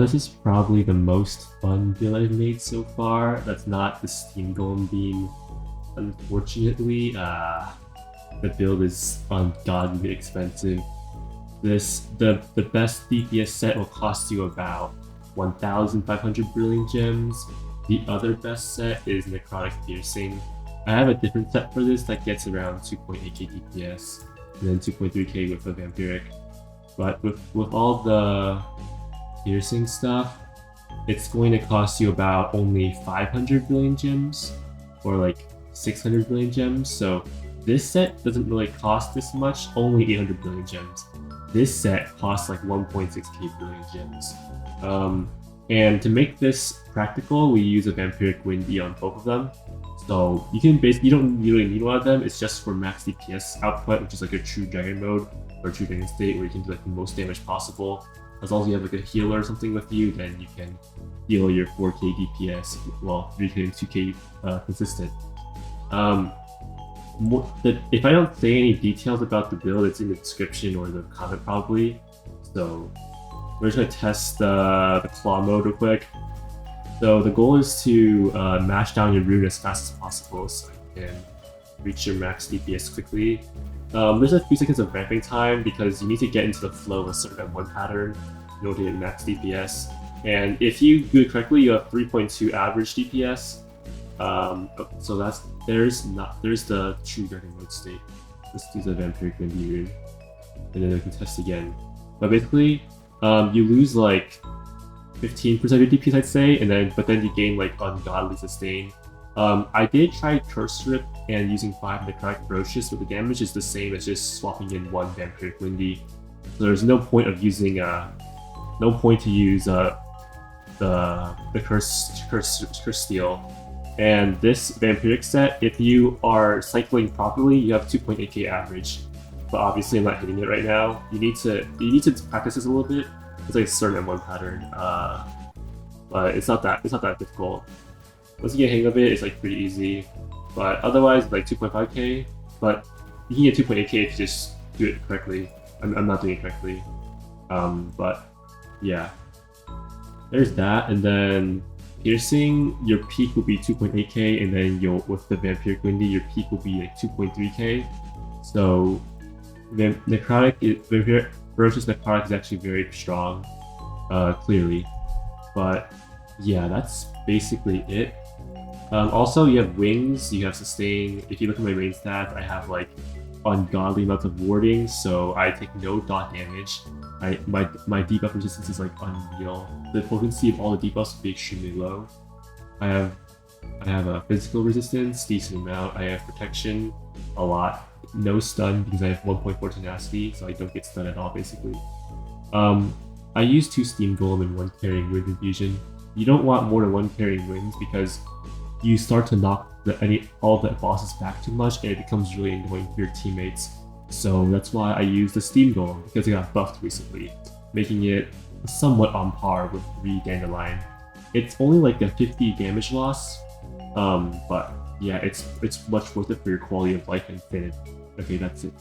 This is probably the most fun build I've made so far. That's not the Steam Golem Beam. Unfortunately, the build is ungodly expensive. The best DPS set will cost you about 1,500 brilliant gems. The other best set is Necrotic Piercing. I have a different set for this that gets around 2.8k DPS, and then 2.3k with a vampiric. But with all the piercing stuff, it's going to cost you about only 500 billion gems, or like 600 billion gems. So this set doesn't really cost this much, only 800 billion gems. This set costs like 1.6k billion gems. And to make this practical, we use a vampiric windy on both of them. So you don't really need one of them. It's just for max DPS output, which is like a true dragon mode or true dragon state, where you can do like the most damage possible. As long as you have like a healer or something with you, then you can heal your 4k DPS, well, 3k and 2k consistent. If I don't say any details about the build, it's in the description or the comment probably. So we're just gonna test the claw mode real quick. So the goal is to mash down your rune as fast as possible so you can reach your max DPS quickly. There's a few seconds of ramping time because you need to get into the flow of a certain M1 pattern in order to get max DPS. And if you do it correctly, you have 3.2 average DPS. So there's the true dragon mode state. Let's do the vampiric windy rune, and then we can test again. But basically, you lose like 15% of your DPS, I'd say, but then you gain like ungodly sustain. I did try Curse Rip and using 5 necrotic ferocious, but the damage is the same as just swapping in 1 vampiric windy. So there's no point of using no point to use the cryosteel. And this vampiric set, if you are cycling properly, you have 2.8k average. But obviously I'm not hitting it right now. You need to practice this a little bit. It's like a certain M1 pattern, but it's not that difficult. Once you get a hang of it, it's like pretty easy. But otherwise, like 2.5k. But you can get 2.8k if you just do it correctly. I'm not doing it correctly. But yeah, there's that. And then piercing, your peak will be 2.8k, and then with the vampiric windy, your peak will be like 2.3k. So ferocious necrotic is actually very strong, clearly. But yeah, that's basically it. Also, you have wings, you have sustain. If you look at my range stats, I have like ungodly amounts of warding, so I take no dot damage. My debuff resistance is like unreal. The potency of all the debuffs will be extremely low. I have a physical resistance, decent amount. I have protection, a lot. No stun because I have 1.4 tenacity, so I don't get stunned at all basically. I use 2 steam golem and 1 carrying wind infusion. You don't want more than 1 carrying winds because you start to knock all the bosses back too much, and it becomes really annoying for your teammates. So that's why I use the steam golem, because it got buffed recently, making it somewhat on par with 3 dandellion. It's only like a 50 damage loss, but yeah, it's much worth it for your quality of life and infinity. Okay, that's it.